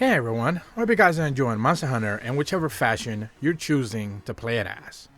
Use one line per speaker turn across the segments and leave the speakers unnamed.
Hey everyone, hope you guys are enjoying Monster Hunter in whichever fashion you're choosing to play it as.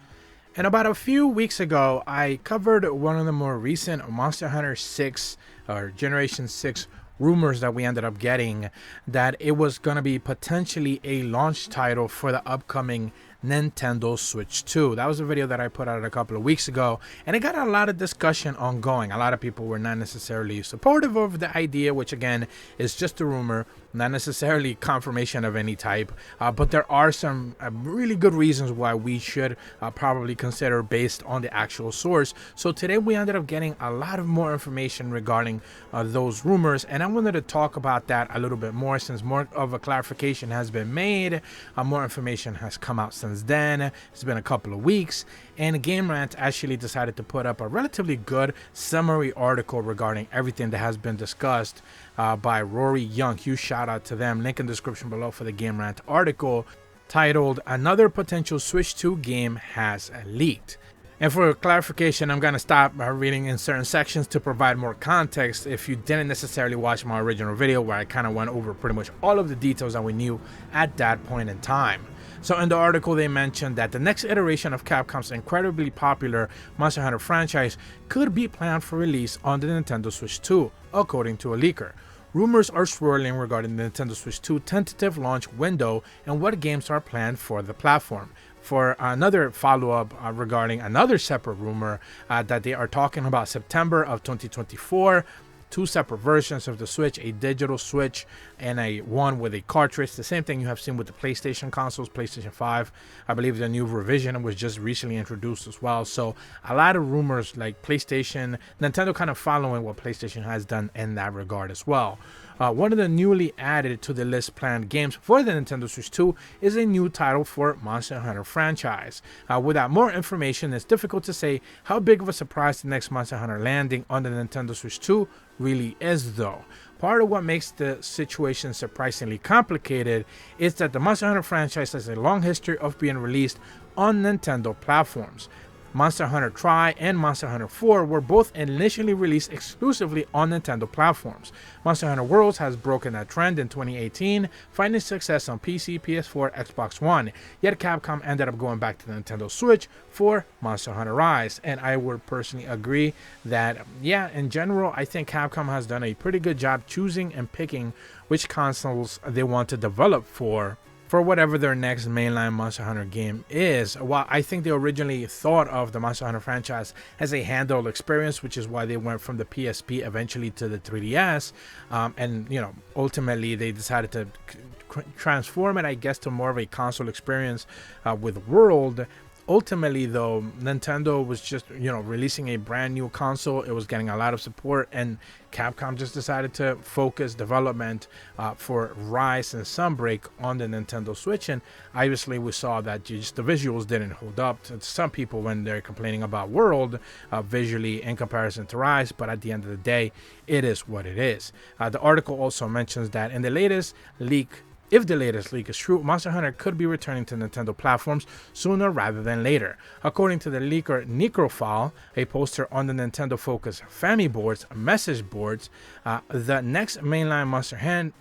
And about a few weeks ago, I covered one of the more recent Monster Hunter 6 or Generation 6 rumors that we ended up getting, that it was going to be potentially a launch title for the upcoming Nintendo Switch 2. That was a video that I put out a couple of weeks ago, and it got a lot of discussion ongoing. A lot of people were not necessarily supportive of the idea, which again is just a rumor, not necessarily confirmation of any type, but there are some really good reasons why we should probably consider based on the actual source. So today we ended up getting a lot of more information regarding those rumors, and I wanted to talk about that a little bit more since more of a clarification has been made. More information has come out since then. It's been a couple of weeks, and Game Rant actually decided to put up a relatively good summary article regarding everything that has been discussed by Rory Young. Huge shout out to them. Link in the description below for the Game Rant article titled "Another Potential Switch 2 Game Has Leaked." And for clarification, I'm going to stop reading in certain sections to provide more context if you didn't necessarily watch my original video where I kind of went over pretty much all of the details that we knew at that point in time. So in the article, they mentioned that the next iteration of Capcom's incredibly popular Monster Hunter franchise could be planned for release on the Nintendo Switch 2, according to a leaker. Rumors are swirling regarding the Nintendo Switch 2 tentative launch window and what games are planned for the platform. For another follow-up regarding another separate rumor that they are talking about September of 2024, two separate versions of the Switch, a digital Switch and a one with a cartridge. The same thing you have seen with the PlayStation consoles, PlayStation 5. I believe the new revision was just recently introduced as well. So a lot of rumors like PlayStation, Nintendo kind of following what PlayStation has done in that regard as well. One of the newly added to the list planned games for the Nintendo Switch 2 is a new title for Monster Hunter franchise. Without more information, it's difficult to say how big of a surprise the next Monster Hunter landing on the Nintendo Switch 2 really is though. Part of what makes the situation surprisingly complicated is that the Monster Hunter franchise has a long history of being released on Nintendo platforms. Monster Hunter Tri and Monster Hunter 4 were both initially released exclusively on Nintendo platforms. Monster Hunter Worlds has broken that trend in 2018, finding success on PC, PS4, Xbox One. Yet Capcom ended up going back to the Nintendo Switch for Monster Hunter Rise. And I would personally agree that, yeah, in general, I think Capcom has done a pretty good job choosing and picking which consoles they want to develop for whatever their next mainline Monster Hunter game is. While I think they originally thought of the Monster Hunter franchise as a handheld experience, which is why they went from the PSP eventually to the 3DS, and you know, ultimately they decided to transform it, I guess, to more of a console experience with World. Ultimately though, Nintendo was just, you know, releasing a brand new console. It was getting a lot of support, and Capcom just decided to focus development for Rise and Sunbreak on the Nintendo Switch. And obviously we saw that just the visuals didn't hold up to some people when they're complaining about World visually in comparison to Rise, but at the end of the day, it is what it is. The article also mentions that in the latest leak, if the latest leak is true, Monster Hunter could be returning to Nintendo platforms sooner rather than later. According to the leaker Necrofile, a poster on the Nintendo-focused Family Boards message boards, the next mainline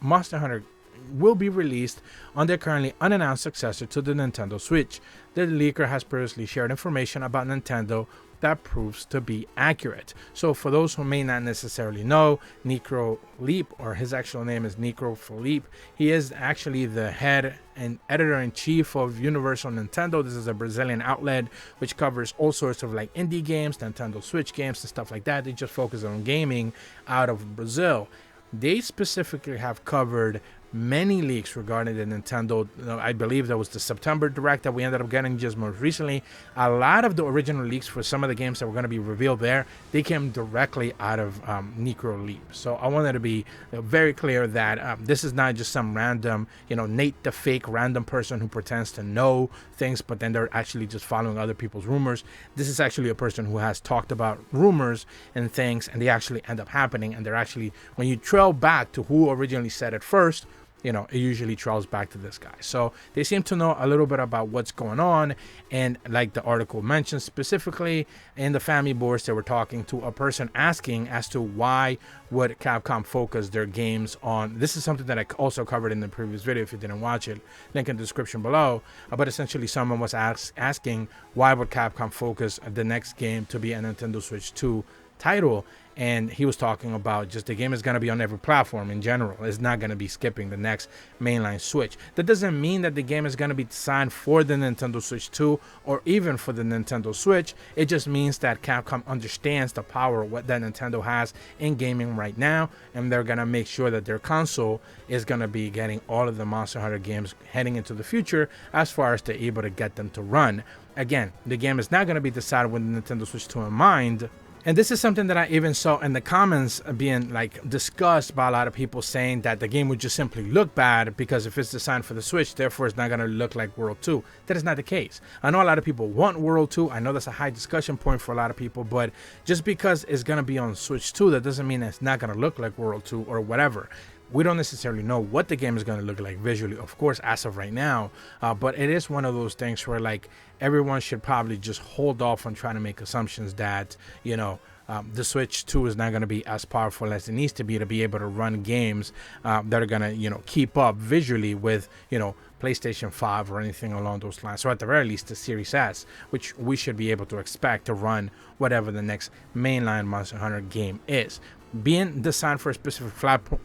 Monster Hunter will be released on their currently unannounced successor to the Nintendo Switch. The leaker has previously shared information about Nintendo that proves to be accurate. So for those who may not necessarily know, Necro Leap, or his actual name is Necro Philippe, he is actually the head and editor-in-chief of Universal Nintendo. This is a Brazilian outlet which covers all sorts of like indie games, Nintendo Switch games and stuff like that. They just focus on gaming out of Brazil. They specifically have covered many leaks regarding the Nintendo. I believe that was the September Direct that we ended up getting just most recently. A lot of the original leaks for some of the games that were going to be revealed there, they came directly out of Necro Leap. So I wanted to be very clear that this is not just some random, you know, Nate the fake random person who pretends to know things, but then they're actually just following other people's rumors. This is actually a person who has talked about rumors and things, and they actually end up happening. And they're actually, when you trail back to who originally said it first, it usually trails back to this guy. So they seem to know a little bit about what's going on. And like the article mentions, specifically in the family boards, they were talking to a person asking as to why would Capcom focus their games on. This is something that I also covered in the previous video if you didn't watch it, link in the description below. But essentially someone was asking why would Capcom focus the next game to be a Nintendo Switch 2 title, and he was talking about just the game is going to be on every platform in general. It's not going to be skipping the next mainline Switch. That doesn't mean that the game is going to be designed for the Nintendo Switch 2 or even for the Nintendo Switch. It just means that Capcom understands the power of what that Nintendo has in gaming right now, and they're going to make sure that their console is going to be getting all of the Monster Hunter games heading into the future as far as they're able to get them to run. Again, the game is not going to be decided with the Nintendo Switch 2 in mind. And this is something that I even saw in the comments being like discussed by a lot of people, saying that the game would just simply look bad because if it's designed for the Switch, therefore it's not going to look like World 2. That is not the case. I know a lot of people want World 2. I know that's a high discussion point for a lot of people, but just because it's going to be on Switch 2, that doesn't mean it's not going to look like World 2 or whatever. We don't necessarily know what the game is going to look like visually, of course, as of right now. But it is one of those things where like everyone should probably just hold off on trying to make assumptions that, the Switch 2 is not going to be as powerful as it needs to be able to run games that are going to, keep up visually with, PlayStation 5 or anything along those lines. So at the very least, the Series S, which we should be able to expect to run whatever the next mainline Monster Hunter game is. Being designed for a specific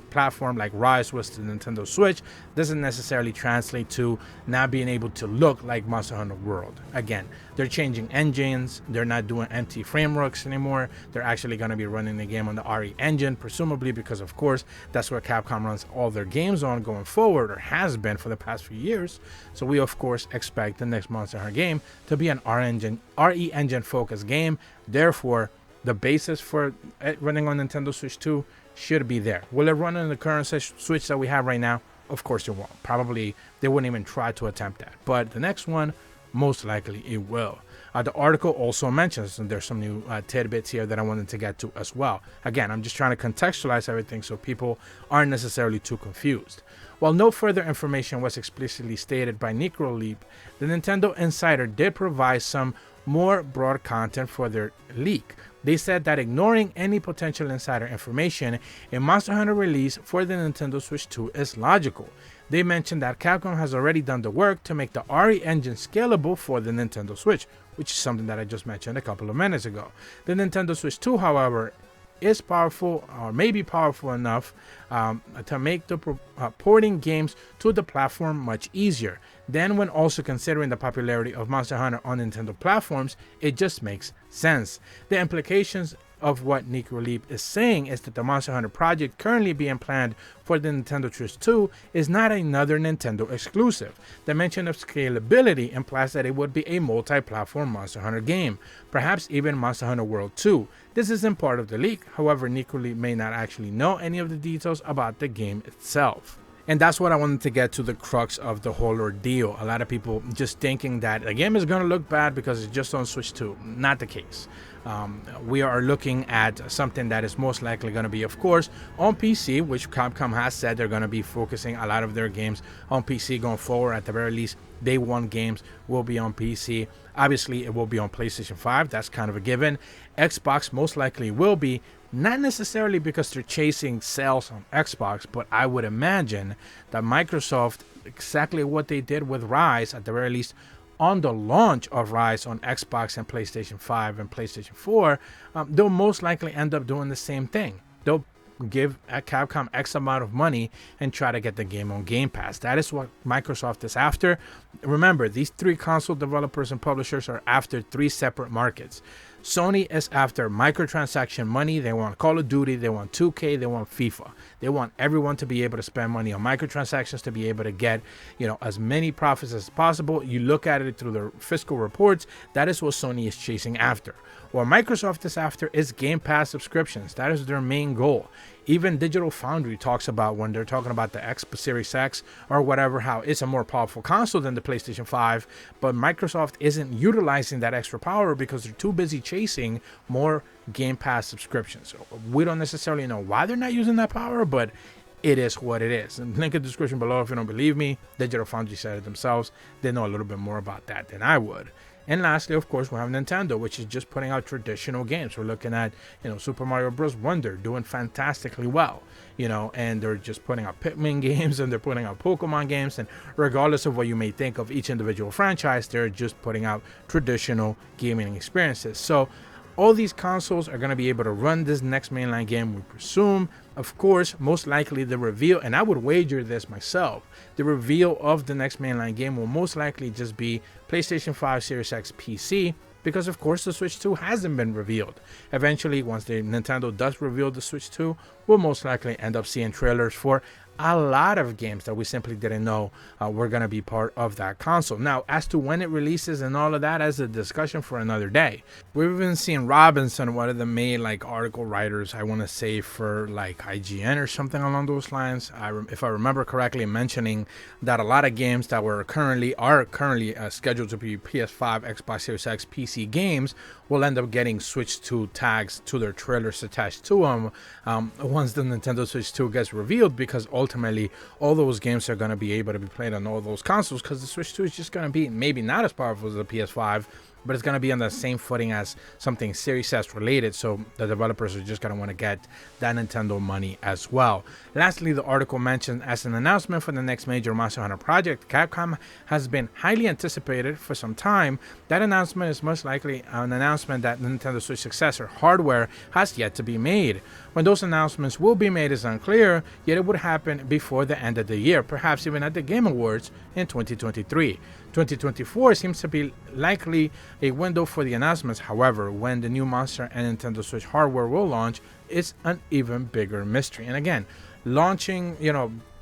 platform like Rise was to the Nintendo Switch doesn't necessarily translate to not being able to look like Monster Hunter World. Again, they're changing engines. They're not doing empty frameworks anymore. They're actually going to be running the game on the RE engine, presumably because, of course, that's where Capcom runs all their games on going forward, or has been for the past few years. So we, of course, expect the next Monster Hunter game to be an RE engine focused game. Therefore, the basis for it running on Nintendo Switch 2 should be there. Will it run on the current Switch that we have right now? Of course it won't. Probably they wouldn't even try to attempt that. But the next one, most likely it will. The article also mentions, and there's some new tidbits here that I wanted to get to as well. Again, I'm just trying to contextualize everything so people aren't necessarily too confused. While no further information was explicitly stated by NecroLeap, the Nintendo Insider did provide some more broad content for their leak. They said that ignoring any potential insider information, a Monster Hunter release for the Nintendo Switch 2 is logical. They mentioned that Capcom has already done the work to make the RE engine scalable for the Nintendo Switch, which is something that I just mentioned a couple of minutes ago. The Nintendo Switch 2, however, is powerful, or may be powerful enough to make the porting games to the platform much easier. Then when also considering the popularity of Monster Hunter on Nintendo platforms, it just makes sense. The implications of what NecroLeap is saying is that the Monster Hunter project currently being planned for the Nintendo Switch 2 is not another Nintendo exclusive. The mention of scalability implies that it would be a multi-platform Monster Hunter game, perhaps even Monster Hunter World 2. This isn't part of the leak, however NecroLeap may not actually know any of the details about the game itself. And that's what I wanted to get to, the crux of the whole ordeal. A lot of people just thinking that the game is going to look bad because it's just on Switch 2. Not the case. We are looking at something that is most likely going to be, of course, on PC, which Capcom has said they're going to be focusing a lot of their games on PC going forward. At the very least, Day 1 games will be on PC. Obviously, it will be on PlayStation 5. That's kind of a given. Xbox most likely will be, not necessarily because they're chasing sales on Xbox, but I would imagine that Microsoft, exactly what they did with Rise, at the very least, on the launch of Rise on Xbox and PlayStation 5 and PlayStation 4, they'll most likely end up doing the same thing. They'll give Capcom X amount of money and try to get the game on Game Pass. That is what Microsoft is after. Remember, these three console developers and publishers are after three separate markets. Sony is after microtransaction money. They want Call of Duty, they want 2K, they want FIFA. They want everyone to be able to spend money on microtransactions to be able to get, as many profits as possible. You look at it through their fiscal reports, that is what Sony is chasing after. What Microsoft is after is Game Pass subscriptions. That is their main goal. Even Digital Foundry talks about, when they're talking about the Series X or whatever, how it's a more powerful console than the PlayStation 5, but Microsoft isn't utilizing that extra power because they're too busy chasing more Game Pass subscriptions. So we don't necessarily know why they're not using that power, but it is what it is. And link in the description below if you don't believe me. Digital Foundry said it themselves. They know a little bit more about that than I would. And lastly, of course, we have Nintendo, which is just putting out traditional games. We're looking at, Super Mario Bros. Wonder doing fantastically well, and they're just putting out Pikmin games and they're putting out Pokemon games. And regardless of what you may think of each individual franchise, they're just putting out traditional gaming experiences. So all these consoles are going to be able to run this next mainline game, we presume. Of course, most likely the reveal, and I would wager this myself, the reveal of the next mainline game will most likely just be PlayStation 5, Series X, PC, because of course the Switch 2 hasn't been revealed. Eventually, once Nintendo does reveal the Switch 2, we'll most likely end up seeing trailers for a lot of games that we simply didn't know were going to be part of that console. Now, as to when it releases and all of that, as a discussion for another day. We've been seeing Robinson, one of the main article writers, I want to say for IGN or something along those lines, if I remember correctly, mentioning that a lot of games that are currently scheduled to be PS5, Xbox Series X, PC games will end up getting Switch 2 tags to their trailers attached to them once the Nintendo Switch 2 gets revealed, because ultimately all those games are going to be able to be played on all those consoles, because the Switch 2 is just going to be maybe not as powerful as the PS5, but it's going to be on the same footing as something Series S related, so the developers are just going to want to get that Nintendo money as well. Lastly, the article mentioned as an announcement for the next major Monster Hunter project, Capcom has been highly anticipated for some time. That announcement is most likely an announcement that Nintendo Switch successor hardware has yet to be made. When those announcements will be made is unclear, yet it would happen before the end of the year, perhaps even at the Game Awards in 2023. 2024 seems to be likely a window for the announcements. However, when the new Monster and Nintendo Switch hardware will launch is an even bigger mystery. And again, launching,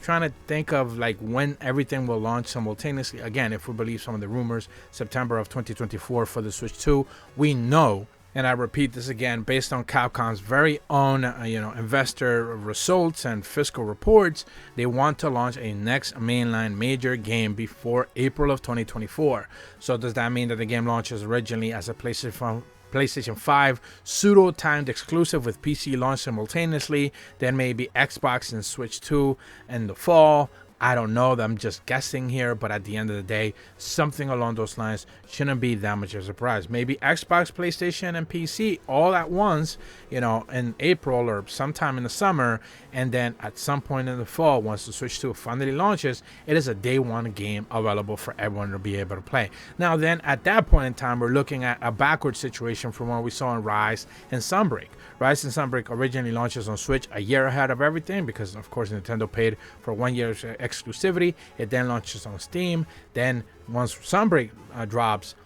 trying to think of when everything will launch simultaneously. Again, if we believe some of the rumors, September of 2024 for the Switch 2, we know, and I repeat this again, based on Capcom's very own, investor results and fiscal reports, they want to launch a next mainline major game before April of 2024. So does that mean that the game launches originally as a PlayStation 5 pseudo-timed exclusive with PC launch simultaneously, then maybe Xbox and Switch 2 in the fall? I don't know, I'm just guessing here, but at the end of the day, something along those lines shouldn't be that much of a surprise. Maybe Xbox, PlayStation, and PC all at once, in April or sometime in the summer, and then at some point in the fall, once the Switch 2 finally launches, it is a day one game available for everyone to be able to play. Now then, at that point in time, we're looking at a backward situation from what we saw in Rise and Sunbreak. Rise and Sunbreak originally launches on Switch a year ahead of everything because, of course, Nintendo paid for 1 year's exclusivity. It then launches on Steam. Then once Sunbreak drops,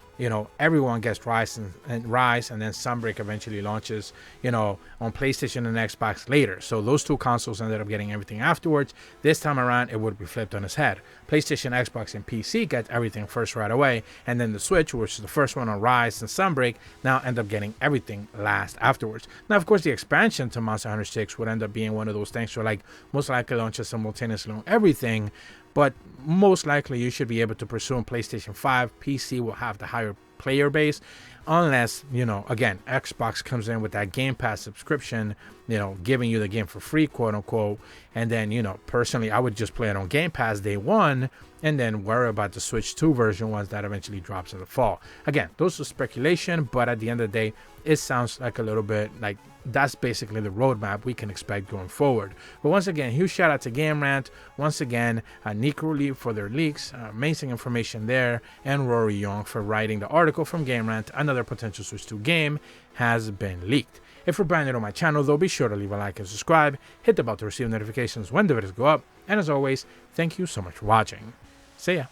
everyone gets Rise, and then Sunbreak eventually launches, on PlayStation and Xbox later. So those two consoles ended up getting everything afterwards. This time around, it would be flipped on its head. PlayStation, Xbox, and PC get everything first right away, and then the Switch, which is the first one on Rise and Sunbreak, now end up getting everything last afterwards. Now, of course, the expansion to Monster Hunter 6 would end up being one of those things where, most likely launches simultaneously on everything, but most likely you should be able to presume PlayStation 5, PC will have the higher player base, unless, again, Xbox comes in with that Game Pass subscription, giving you the game for free, quote unquote, and then, personally, I would just play it on Game Pass day one, and then worry about the Switch 2 version once that eventually drops in the fall. Again, those are speculation, but at the end of the day, it sounds like a little bit like that's basically the roadmap we can expect going forward. But once again, huge shout out to Game Rant. Once again, Nick Rulli for their leaks, amazing information there, and Rory Young for writing the article from Game Rant. Another potential Switch 2 game has been leaked. If you're brand new to my channel though, be sure to leave a like and subscribe, hit the bell to receive notifications when the videos go up, and as always, thank you so much for watching. See ya.